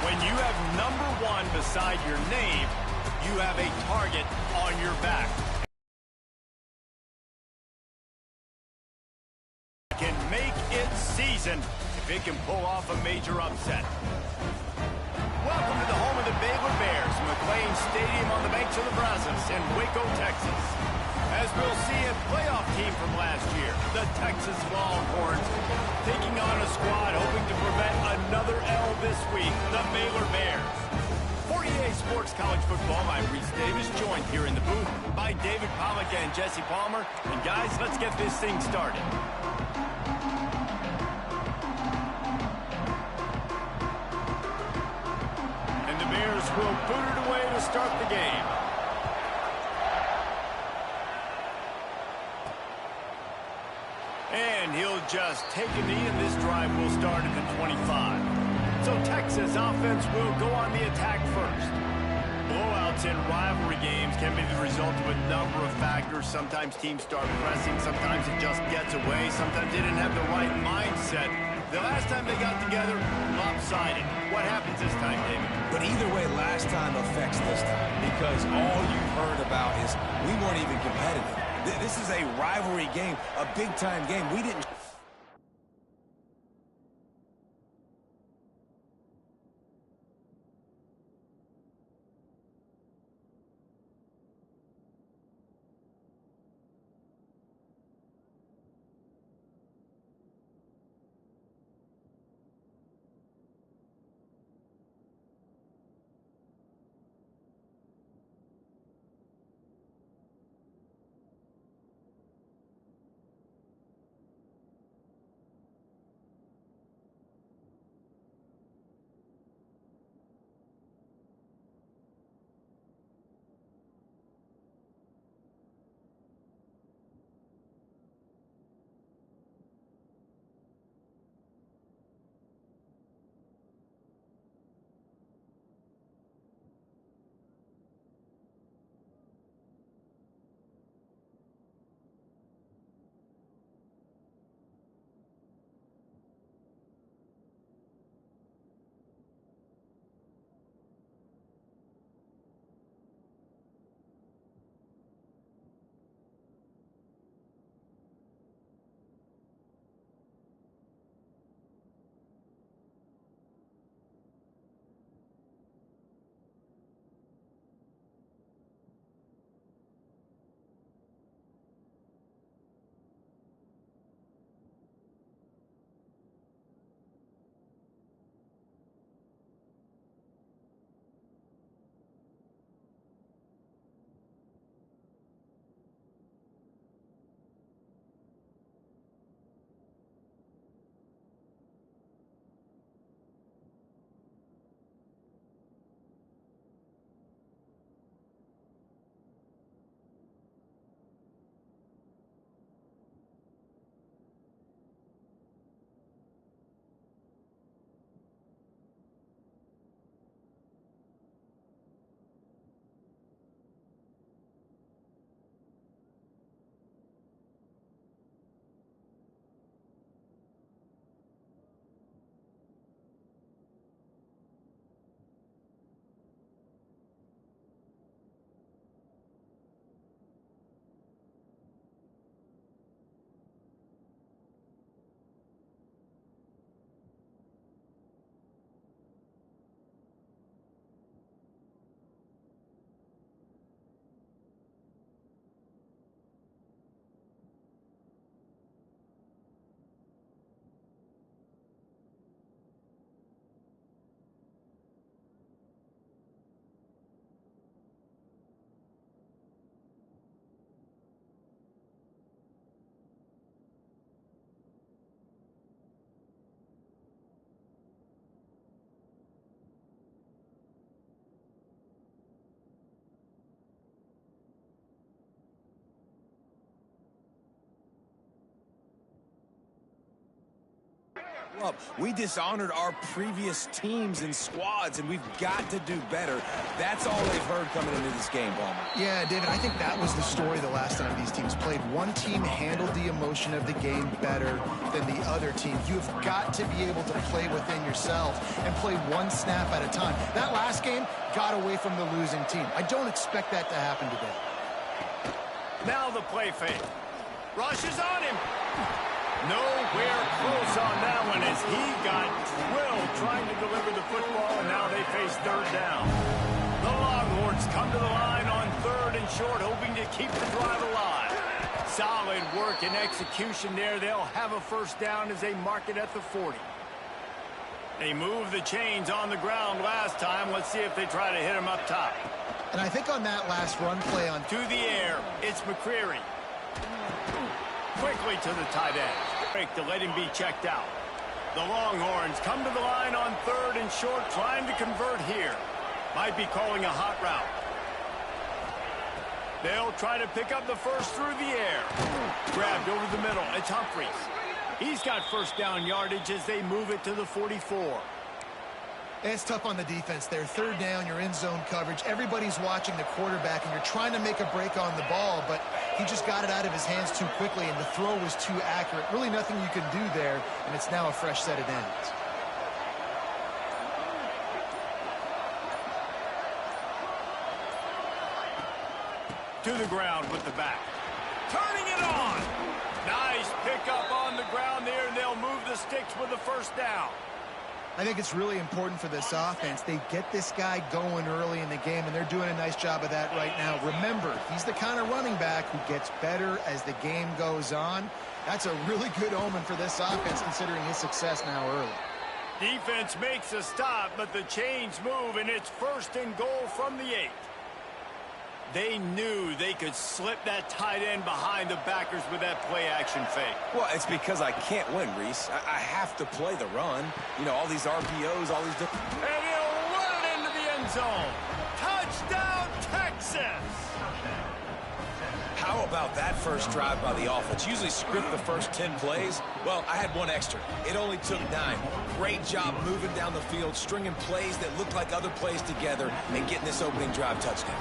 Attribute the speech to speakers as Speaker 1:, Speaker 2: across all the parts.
Speaker 1: When you have number 1 beside your name, you have a target on your back. Can make it season if it can pull off a major upset. Welcome to the home of the Baylor Bears, McLean Stadium on the banks of the Brazos in Waco, Texas. As we'll see a playoff team from last year, the Texas Longhorns, taking on a squad hoping to prevent another L this week, the Baylor Bears. For EA Sports College Football, I'm Reese Davis, joined here in the booth by David Pollack and Jesse Palmer. And guys, let's get this thing started. And the Bears will boot it away to start the game. And he'll just take a knee, and this drive will start at the 25. So Texas offense will go on the attack first. Blowouts in rivalry games can be the result of a number of factors. Sometimes teams start pressing. Sometimes it just gets away. Sometimes they didn't have the right mindset. The last time they got together, lopsided. What happens this time, David?
Speaker 2: But either way, last time affects this time because all you've heard about is we weren't even competitive. This is a rivalry game, a big-time game. We didn't... Well, we dishonored our previous teams and squads, and we've got to do better. That's all they've heard coming into this game, Palmer.
Speaker 3: Yeah, David, I think that was the story the last time these teams played. One team handled the emotion of the game better than the other team. You've got to be able to play within yourself and play one snap at a time. That last game got away from the losing team. I don't expect that to happen today.
Speaker 1: Now the play fake. Rush is on him. Nowhere close on that one as he got drilled trying to deliver the football, and now they face third down. The Longhorns come to the line on 3rd and short, hoping to keep the drive alive. Solid work and execution there. They'll have a first down as they mark it at the 40. They moved the chains on the ground last time. Let's see if they try to hit him up top.
Speaker 3: And I think on that last run play on
Speaker 1: to the air, it's McCreary. Quickly to the tight end. Break to let him be checked out. The Longhorns come to the line on 3rd and short, trying to convert here. Might be calling a hot route. They'll try to pick up the first through the air. Grabbed over the middle. It's Humphries. He's got first down yardage as they move it to the 44.
Speaker 3: It's tough on the defense there. 3rd down, you're in zone coverage. Everybody's watching the quarterback, and you're trying to make a break on the ball, but he just got it out of his hands too quickly, and the throw was too accurate. Really nothing you can do there, and it's now a fresh set of downs.
Speaker 1: To the ground with the back. Turning it on. Nice pickup on the ground there, and they'll move the sticks with the first down.
Speaker 3: I think it's really important for this offense. They get this guy going early in the game, and they're doing a nice job of that right now. Remember, he's the kind of running back who gets better as the game goes on. That's a really good omen for this offense, considering his success now early.
Speaker 1: Defense makes a stop, but the chains move, and it's 1st and goal from the 8. They knew they could slip that tight end behind the backers with that play-action fake.
Speaker 2: Well, it's because I can't win, Reese. I have to play the run. You know, all these RPOs, all these different...
Speaker 1: And he'll run it into the end zone. Touchdown, Texas!
Speaker 2: How about that first drive by the offense? Usually script the first 10 plays. Well, I had one extra. It only took 9. Great job moving down the field, stringing plays that looked like other plays together, and getting this opening drive touchdown.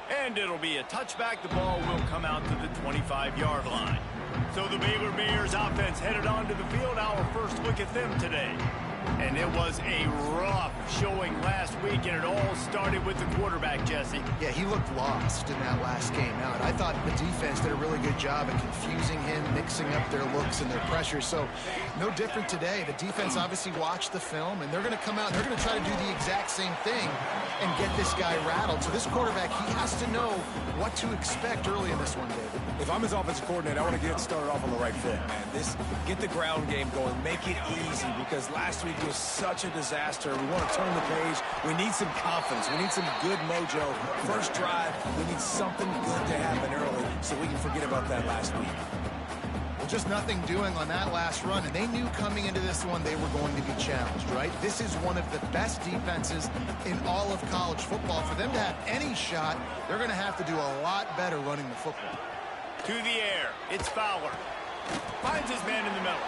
Speaker 1: And it'll be a touchback. The ball will come out to the 25-yard line. So the Baylor Bears offense headed onto the field. Our first look at them today. And it was a rough showing last week, and it all started with the quarterback, Jesse.
Speaker 3: Yeah, he looked lost in that last game out. I thought the defense did a really good job of confusing him, mixing up their looks and their pressure. So no different today. The defense obviously watched the film, and they're going to come out and they're going to try to do the exact same thing and get this guy rattled. So this quarterback, he has to know what to expect early in this one, David.
Speaker 2: If I'm his offensive coordinator, I want to get started off on the right foot, man. Get the ground game going, make it easy, because last week was such a disaster. We want to turn the page. We need some confidence. We need some good mojo. First drive, we need something good to happen early so we can forget about that last week.
Speaker 3: Well, just nothing doing on that last run, and they knew coming into this one they were going to be challenged, right? This is one of the best defenses in all of college football. For them to have any shot, they're going to have to do a lot better running the football.
Speaker 1: To the air, it's Fowler. Finds his man in the middle.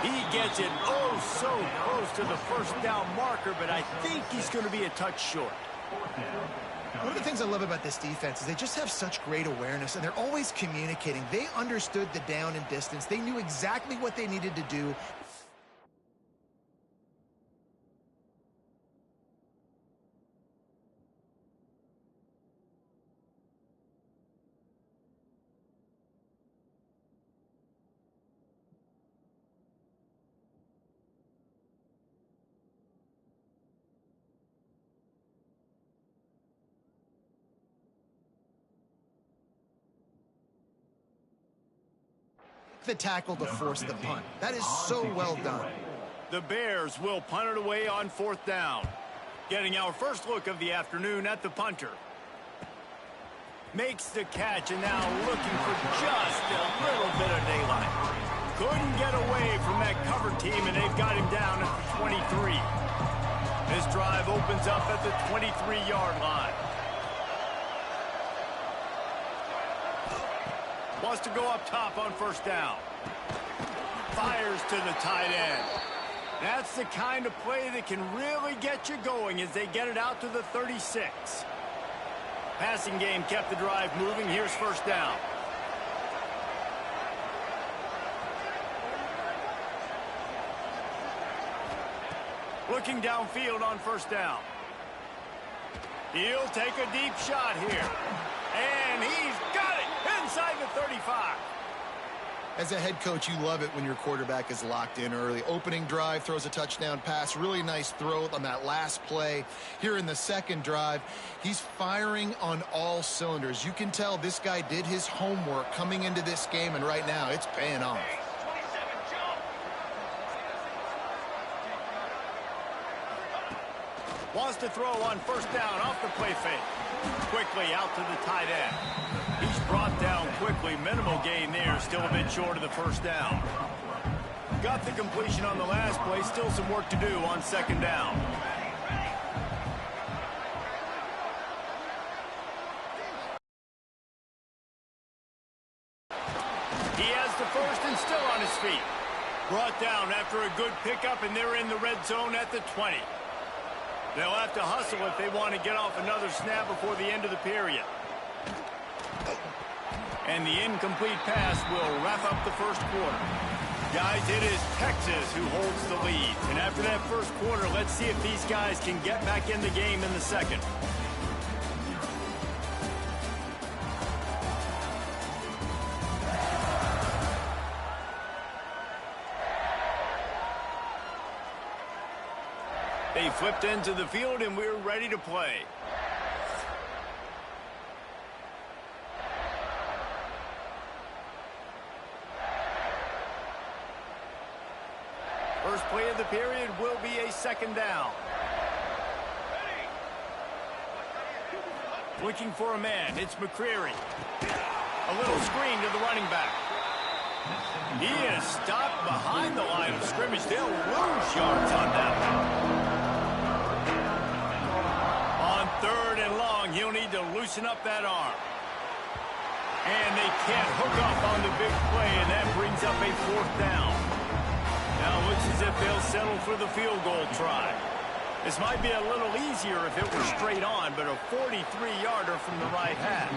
Speaker 1: He gets it oh so close to the first down marker, but I think he's going to be a touch short.
Speaker 3: One of the things I love about this defense is they just have such great awareness, and they're always communicating. They understood the down and distance. They knew exactly what they needed to do. The tackle to force the punt. That is so well done.
Speaker 1: The Bears will punt it away on 4th down. Getting our first look of the afternoon at the punter. Makes the catch, and now looking for just a little bit of daylight. Couldn't get away from that cover team, and they've got him down at the 23. This drive opens up at the 23-yard line. Wants to go up top on first down. Fires to the tight end. That's the kind of play that can really get you going as they get it out to the 36. Passing game kept the drive moving. Here's first down. Looking downfield on first down. He'll take a deep shot here. And he's got it inside the 35.
Speaker 3: As a head coach, you love it when your quarterback is locked in early. Opening drive, throws a touchdown pass. Really nice throw on that last play. Here in the second drive, he's firing on all cylinders. You can tell this guy did his homework coming into this game, and right now it's paying off.
Speaker 1: Wants to throw on first down off the play fake. Quickly out to the tight end. He's brought down quickly. Minimal gain there. Still a bit short of the first down. Got the completion on the last play. Still some work to do on second down. He has the first and still on his feet. Brought down after a good pickup, and they're in the red zone at the 20. They'll have to hustle if they want to get off another snap before the end of the period. And the incomplete pass will wrap up the first quarter. Guys, it is Texas who holds the lead. And after that first quarter, let's see if these guys can get back in the game in the second. They flipped into the field, and we're ready to play. First play of the period will be a second down. Looking for a man. It's McCreary. A little screen to the running back. He is stopped behind the line of scrimmage. They'll lose yards on that one. Third and long, he'll need to loosen up that arm. And they can't hook up on the big play, and that brings up a fourth down. Now it looks as if they'll settle for the field goal try. This might be a little easier if it were straight on, but a 43-yarder from the right hash.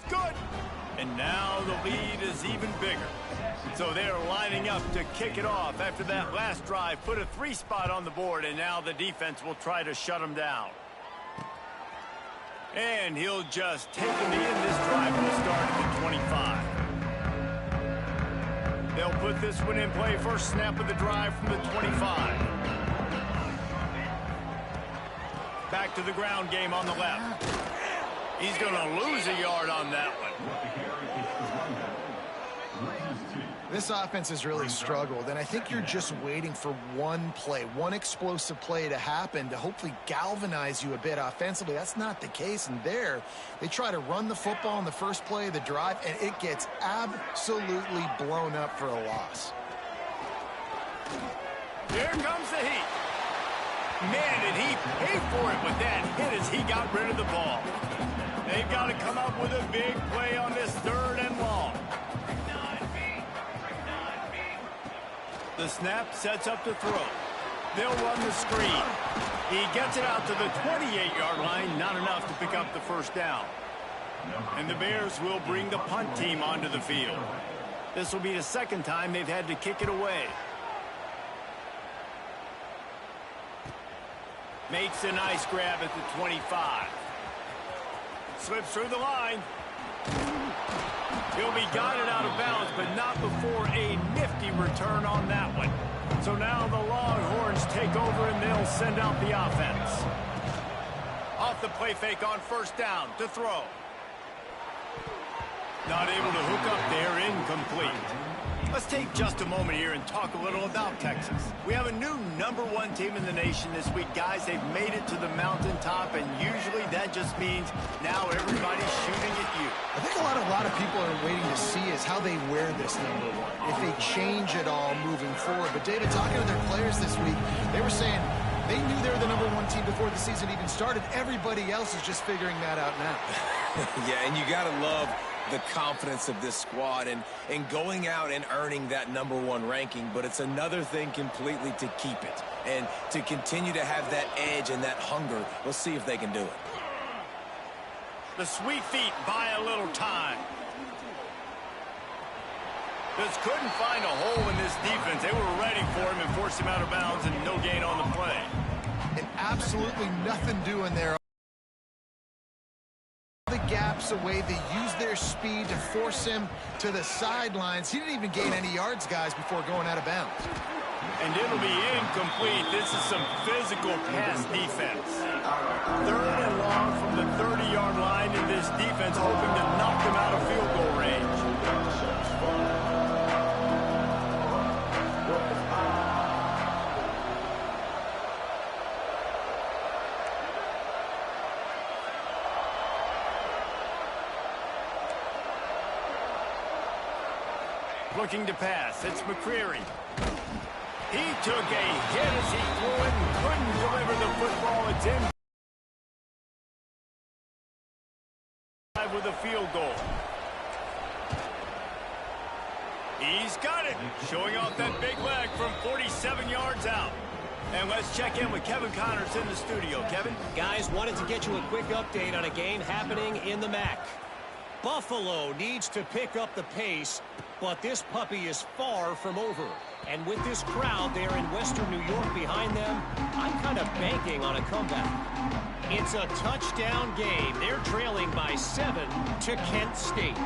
Speaker 1: Good. And now the lead is even bigger. So they're lining up to kick it off after that last drive. Put a 3 spot on the board, and now the defense will try to shut them down. And he'll just take them in. This drive will start at the 25. They'll put this one in play. First snap of the drive from the 25. Back to the ground game on the left. He's going to lose a yard on that one.
Speaker 3: This offense has really struggled, and I think you're just waiting for one play, one explosive play to happen to hopefully galvanize you a bit offensively. That's not the case, and there they try to run the football in the first play of the drive, and it gets absolutely blown up for a loss.
Speaker 1: Here comes the heat. Man, did he pay for it with that hit as he got rid of the ball. They've got to come up with a big play on this 3rd and long. The snap sets up to throw. They'll run the screen. He gets it out to the 28-yard line, not enough to pick up the first down. And the Bears will bring the punt team onto the field. This will be the 2nd time they've had to kick it away. Makes a nice grab at the 25. Slips through the line. He'll be guided out of bounds, but not before a nifty return on that one. So now the Longhorns take over and they'll send out the offense. Off the play fake on 1st down to throw. Not able to hook up there, incomplete. Let's take just a moment here and talk a little about Texas. We have a new #1 team in the nation this week, guys. They've made it to the mountaintop, and usually that just means now everybody's shooting at you.
Speaker 3: I think a lot of people are waiting to see is how they wear this #1, if they change it all moving forward. But, David, talking to their players this week, they were saying they knew they were the #1 team before the season even started. Everybody else is just figuring that out now.
Speaker 2: Yeah, and you got to love the confidence of this squad and going out and earning that #1 ranking, but it's another thing completely to keep it and to continue to have that edge and that hunger. We'll see if they can do it.
Speaker 1: The sweet feet buy a little time. Just couldn't find a hole in this defense. They were ready for him and forced him out of bounds, and no gain on the play.
Speaker 3: And absolutely nothing doing there. The gaps away, they use their speed to force him to the sidelines. He didn't even gain any yards, guys, before going out of bounds.
Speaker 1: And it'll be incomplete. This is some physical pass defense. 3rd and long from the 30-yard line, and this defense hoping to knock them out of field goal range. Looking to pass. It's McCreary. He took a hit as he threw it and couldn't deliver the football. It's in with a field goal. He's got it. Showing off that big leg from 47 yards out. And let's check in with Kevin Connors in the studio. Kevin?
Speaker 4: Guys, wanted to get you a quick update on a game happening in the MAC. Buffalo needs to pick up the pace, but this puppy is far from over. And with this crowd there in Western New York behind them, I'm kind of banking on a comeback. It's a touchdown game. They're trailing by 7 to Kent State.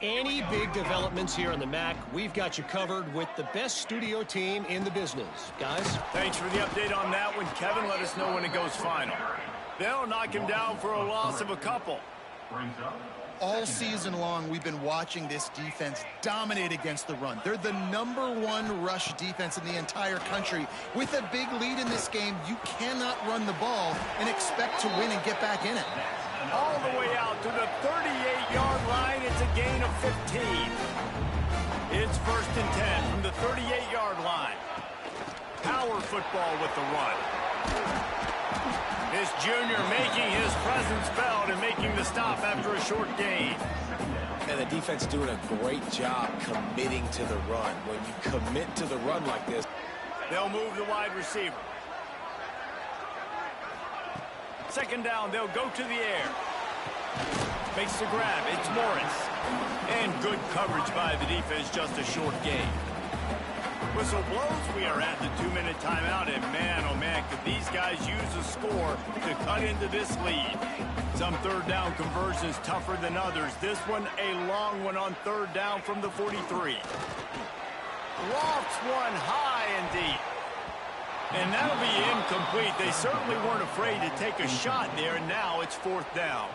Speaker 4: Any big developments here on the MAC, we've got you covered with the best studio team in the business. Guys?
Speaker 1: Thanks for the update on that one, Kevin. Let us know when it goes final. They'll knock him down for a loss of a couple.
Speaker 3: All season long, we've been watching this defense dominate against the run. They're the #1 rush defense in the entire country. With a big lead in this game, you cannot run the ball and expect to win and get back in it.
Speaker 1: All the way out to the 38-yard line. It's a gain of 15. It's 1st and 10 from the 38-yard line. Power football with the run. This junior making his presence felt and making the stop after a short gain.
Speaker 2: And the defense doing a great job committing to the run. When you commit to the run like this,
Speaker 1: they'll move the wide receiver. Second down, they'll go to the air. Makes the grab. It's Morris. And good coverage by the defense, just a short gain. Whistle blows. We are at the 2-minute timeout. And man, oh man, could these guys use a score to cut into this lead. Some third down conversions tougher than others. This one, a long one on third down from the 43. Lofts one high and deep. And that'll be incomplete. They certainly weren't afraid to take a shot there, and now it's fourth down.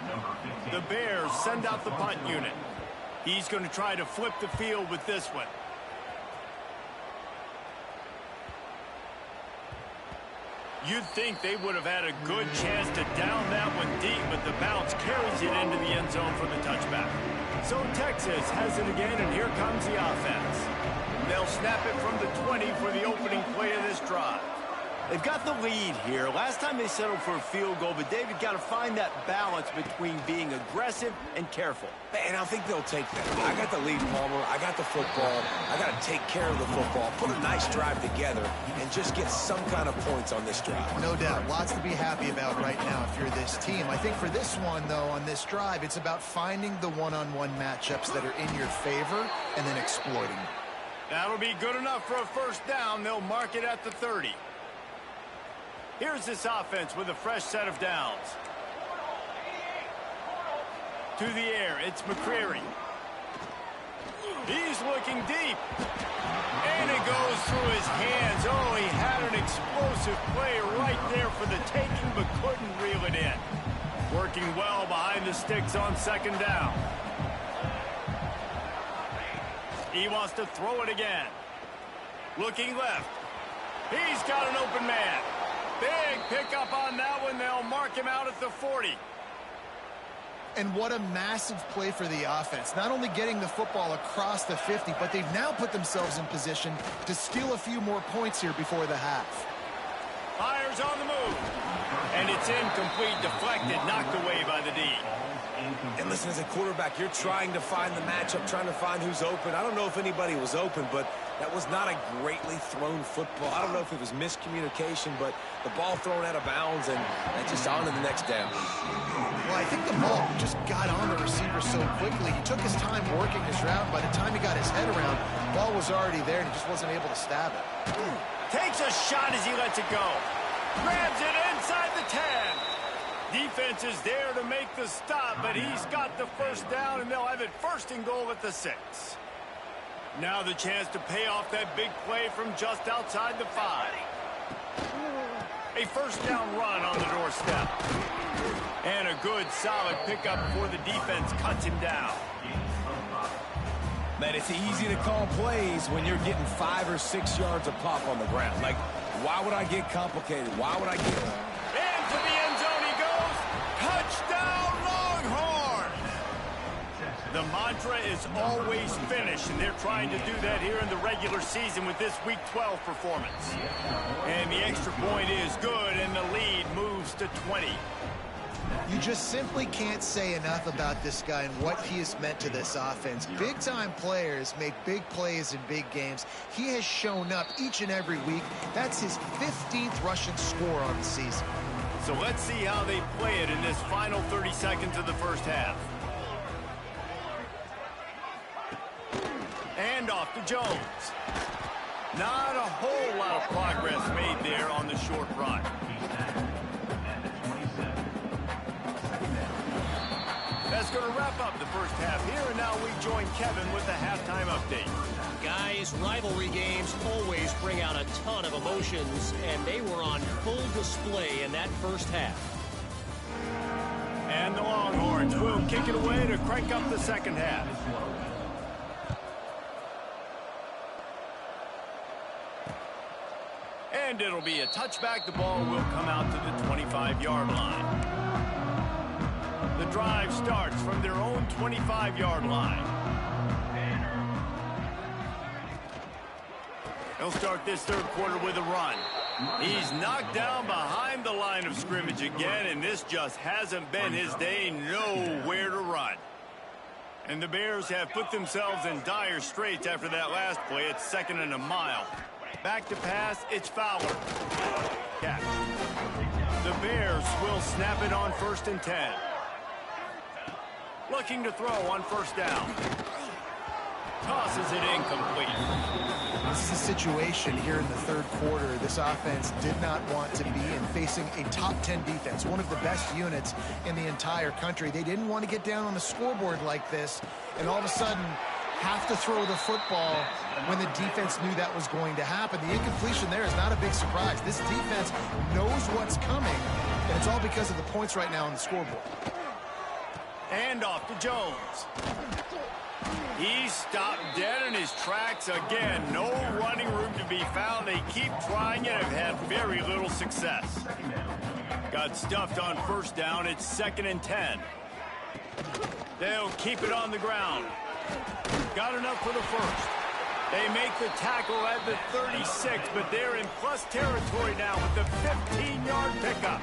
Speaker 1: The Bears send out the punt unit. He's going to try to flip the field with this one. You'd think they would have had a good chance to down that one deep, but the bounce carries it into the end zone for the touchback. So Texas has it again, and here comes the offense. They'll snap it from the 20 for the opening play of this drive. They've got the lead here. Last time they settled for a field goal, but David got to find that balance between being aggressive and careful.
Speaker 2: And I think they'll take that. I got the lead, Palmer. I got the football. I got to take care of the football, put a nice drive together, and just get some kind of points on this drive.
Speaker 3: No doubt. Lots to be happy about right now if you're this team. I think for this one, though, on this drive, it's about finding the one-on-one matchups that are in your favor and then exploiting them.
Speaker 1: That'll be good enough for a first down. They'll mark it at the 30. Here's this offense with a fresh set of downs. To the air, it's McCreary. He's looking deep. And it goes through his hands. Oh, he had an explosive play right there for the taking, but couldn't reel it in. Working well behind the sticks on second down. He wants to throw it again. Looking left. He's got an open man. Big pickup on that one. They'll mark him out at the 40.
Speaker 3: And what a massive play for the offense. Not only getting the football across the 50, but they've now put themselves in position to steal a few more points here before the half.
Speaker 1: Fires on the move. And it's incomplete, deflected, knocked away by the D.
Speaker 2: And listen, as a quarterback, you're trying to find the matchup, trying to find who's open. I don't know if anybody was open, but that was not a greatly thrown football. I don't know if it was miscommunication, but the ball thrown out of bounds and just on to the next down.
Speaker 3: Well, I think the ball just got on the receiver so quickly. He took his time working his route. By the time he got his head around, the ball was already there, and he just wasn't able to stab it.
Speaker 1: Takes a shot as he lets it go. Grabs it inside the 10. Defense is there to make the stop, but he's got the first down, and they'll have it first and goal at the 6. Now the chance to pay off that big play from just outside the 5. A first down run on the doorstep. And a good, solid pickup before the defense cuts him down.
Speaker 2: Man, it's easy to call plays when you're getting 5 or 6 yards a pop on the ground. Like, why would I get complicated? Why would I get...
Speaker 1: Into the end zone he goes. Touchdown, Longhorn! The mantra is always finish, and they're trying to do that here in the regular season with this Week 12 performance. And the extra point is good, and the lead moves to 20.
Speaker 3: You just simply can't say enough about this guy and what he has meant to this offense. Big-time players make big plays in big games. He has shown up each and every week. That's his 15th rushing score on the season.
Speaker 1: So let's see how they play it in this final 30 seconds of the first half. And off to Jones. Not a whole lot of progress made there on the short run. That's going to wrap up the first half here, and now we join Kevin with the halftime update.
Speaker 4: Guys, rivalry games always bring out a ton of emotions, and they were on full display in that first half.
Speaker 1: And the Longhorns will kick it away to crank up the second half. And it'll be a touchback. The ball will come out to the 25-yard line. The drive starts from their own 25-yard line. They'll start this third quarter with a run. He's knocked down behind the line of scrimmage again, and this just hasn't been his day. Nowhere to run. And the Bears have put themselves in dire straits after that last play. It's 2nd and a mile. Back to pass, it's Fowler. Catch. The Bears will snap it on 1st and 10. Looking to throw on 1st down. Tosses it incomplete.
Speaker 3: This is a situation here in the 3rd quarter this offense did not want to be in, facing a top 10 defense, one of the best units in the entire country. They didn't want to get down on the scoreboard like this and all of a sudden have to throw the football when the defense knew that was going to happen. The incompletion there is not a big surprise. This defense knows what's coming, and it's all because of the points right now on the scoreboard.
Speaker 1: And off to Jones. He stopped dead in his tracks again. No running room to be found. They keep trying it and have had very little success. Got stuffed on 1st down. It's 2nd and 10. They'll keep it on the ground. Got enough for the 1st. They make the tackle at the 36, but they're in plus territory now with the 15-yard pickup.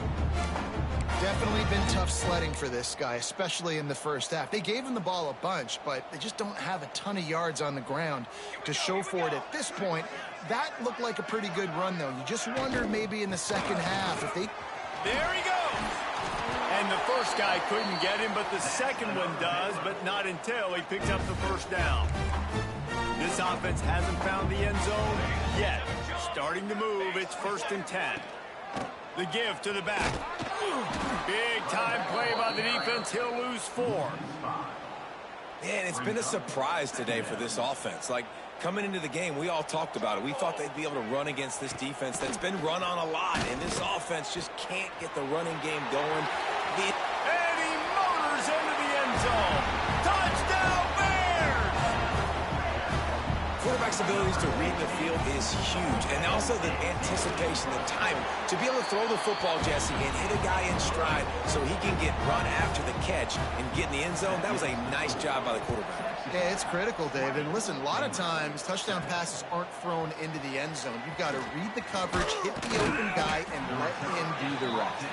Speaker 3: Definitely been tough sledding for this guy, especially in the 1st half. They gave him the ball a bunch, but they just don't have a ton of yards on the ground to show for it at this point. That looked like a pretty good run, though. You just wondered maybe in the 2nd half if they...
Speaker 1: There he goes! And the 1st guy couldn't get him, but the 2nd one does, but not until he picks up the 1st down. This offense hasn't found the end zone yet. Starting to move, it's 1st and 10. The give to the back. Big time play by the defense. He'll lose 4.
Speaker 2: Man, it's been a surprise today for this offense. Like, coming into the game, we all talked about it. We thought they'd be able to run against this defense that's been run on a lot, and this offense just can't get the running game going.
Speaker 1: And he motors into the end zone. Touchdown, Bears!
Speaker 2: Quarterback's abilities to read the field is huge, and also the anticipation, the timing. To be able to throw the football, Jesse, and hit a guy in stride so he can get run after the catch and get in the end zone, that was a nice job by the quarterback.
Speaker 3: Yeah, it's critical, David. And listen, a lot of times, touchdown passes aren't thrown into the end zone. You've got to read the coverage, hit the open guy, and let him do the rest.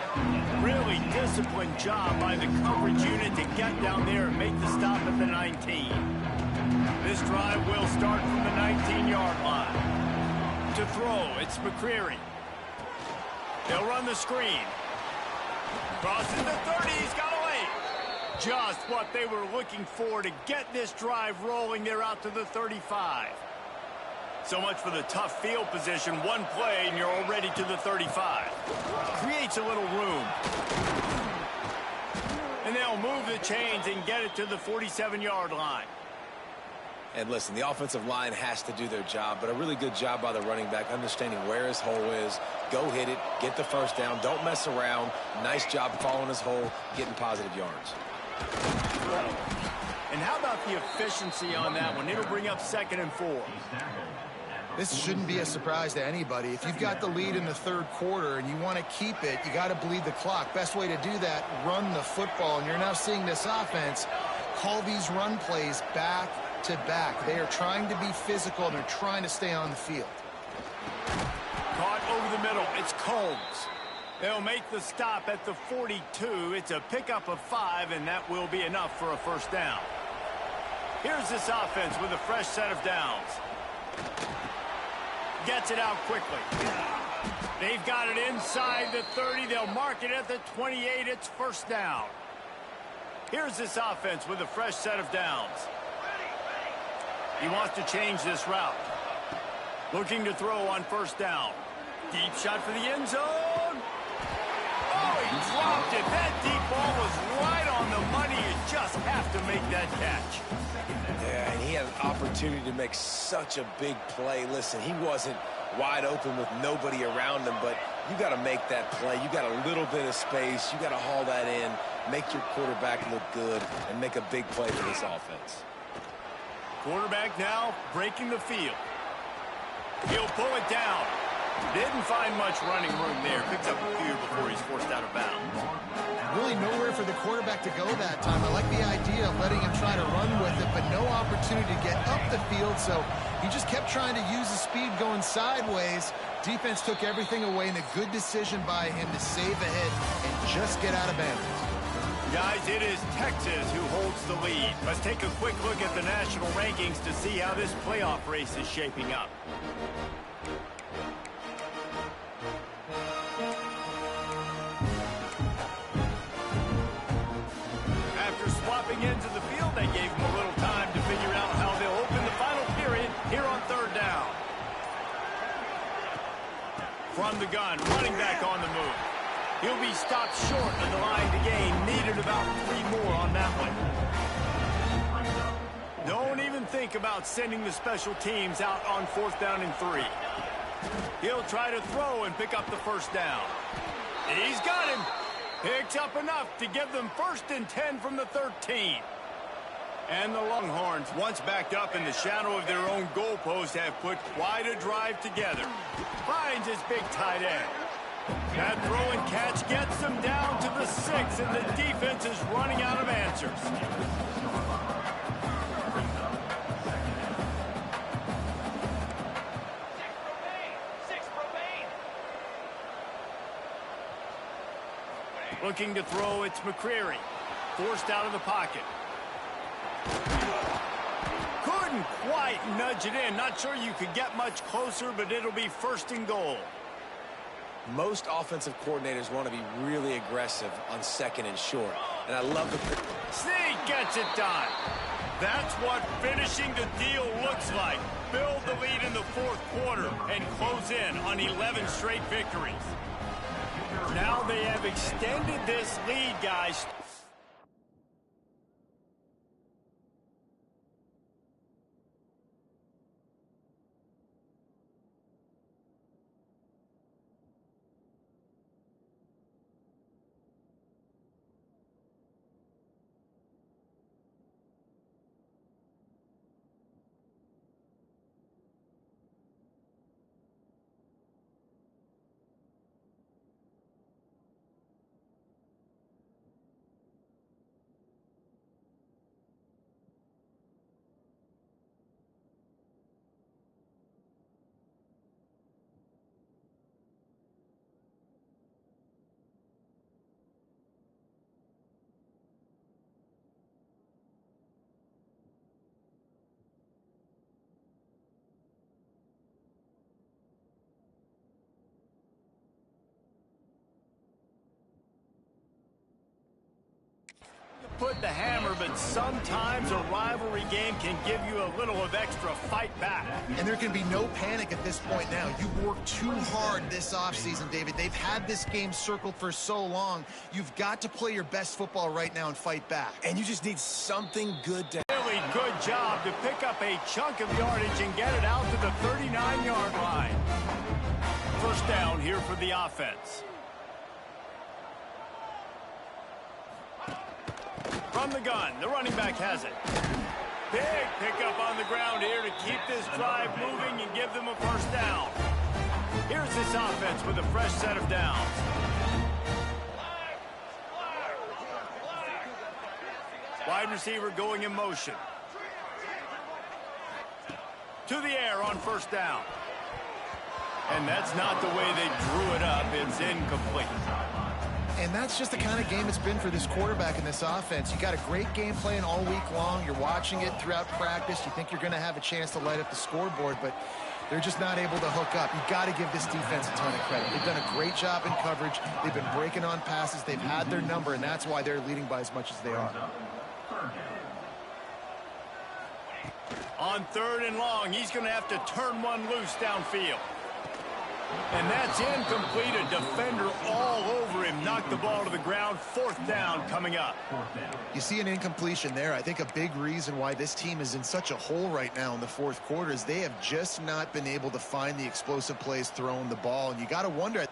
Speaker 1: Really disciplined job by the coverage unit to get down there and make the stop at the 19. This drive will start from the 19-yard line. To throw, it's McCreary. They'll run the screen. Crosses the 30, he's got away. Just what they were looking for to get this drive rolling. They're out to the 35. So much for the tough field position. One play, and you're already to the 35. Creates a little room. And they'll move the chains and get it to the 47-yard line.
Speaker 2: And listen, the offensive line has to do their job, but a really good job by the running back, understanding where his hole is. Go hit it, get the 1st down, don't mess around. Nice job following his hole, getting positive yards.
Speaker 1: And how about the efficiency on that one? It'll bring up 2nd and 4.
Speaker 3: This shouldn't be a surprise to anybody. If you've got the lead in the 3rd quarter and you want to keep it, you got to bleed the clock. Best way to do that, run the football. And you're now seeing this offense call these run plays back to back. They are trying to be physical, and they're trying to stay on the field.
Speaker 1: Caught over the middle. It's Combs. They'll make the stop at the 42. It's a pickup of 5, and that will be enough for a 1st down. Here's this offense with a fresh set of downs. Gets it out quickly. They've got it inside the 30. They'll mark it at the 28. It's 1st down. Here's this offense with a fresh set of downs. He wants to change this route. Looking to throw on 1st down. Deep shot for the end zone. Oh, he dropped it. That deep ball was right on the money. You just have to make that catch.
Speaker 2: Yeah, and he had an opportunity to make such a big play. Listen, he wasn't wide open with nobody around him, but you got to make that play. You got a little bit of space. You got to haul that in, make your quarterback look good, and make a big play for this offense.
Speaker 1: Quarterback now breaking the field. He'll pull it down. Didn't find much running room there. Picks up a few before he's forced out of bounds.
Speaker 3: Really nowhere for the quarterback to go that time. I like the idea of letting him try to run with it, but no opportunity to get up the field, so he just kept trying to use the speed going sideways. Defense took everything away, and a good decision by him to save a hit and just get out of bounds.
Speaker 1: Guys, it is Texas who holds the lead. Let's take a quick look at the national rankings to see how this playoff race is shaping up. After swapping ends of the field, they gave them a little time to figure out how they'll open the final period here on third down. From the gun, running back on the move. He'll be stopped short of the line to gain. Needed about 3 more on that one. Don't even think about sending the special teams out on 4th down and 3. He'll try to throw and pick up the first down. He's got him. Picks up enough to give them 1st and 10 from the 13. And the Longhorns, once backed up in the shadow of their own goalpost, have put quite a drive together. Finds his big tight end. That throw and catch gets them down to the 6, and the defense is running out of answers. Looking to throw, it's McCreary. Forced out of the pocket. Couldn't quite nudge it in. Not sure you could get much closer, but it'll be 1st and goal.
Speaker 2: Most offensive coordinators want to be really aggressive on 2nd and short. And I love the...
Speaker 1: Sneak gets it done. That's what finishing the deal looks like. Build the lead in the 4th quarter and close in on 11 straight victories. Now they have extended this lead, guys. Put the hammer, but sometimes a rivalry game can give you a little of extra fight back.
Speaker 3: And there can be no panic at this point now. You've worked too hard this offseason, David. They've had this game circled for so long. You've got to play your best football right now and fight back.
Speaker 2: And you just need something good to...
Speaker 1: Really good job to pick up a chunk of yardage and get it out to the 39-yard line. 1st down here for the offense. From the gun, the running back has it. Big pickup on the ground here to keep this drive moving and give them a 1st down. Here's this offense with a fresh set of downs. Wide receiver going in motion. To the air on 1st down. And that's not the way they drew it up. It's incomplete.
Speaker 3: And that's just the kind of game it's been for this quarterback in this offense. You got a great game plan all week long. You're watching it throughout practice. You think you're going to have a chance to light up the scoreboard, but they're just not able to hook up. You've got to give this defense a ton of credit. They've done a great job in coverage. They've been breaking on passes. They've had their number, and that's why they're leading by as much as they are.
Speaker 1: On 3rd and long, he's going to have to turn one loose downfield. And that's incomplete. A defender all over him. Knocked the ball to the ground. 4th down coming up.
Speaker 3: You see an incompletion there. I think a big reason why this team is in such a hole right now in the 4th quarter is they have just not been able to find the explosive plays throwing the ball. And you got to wonder,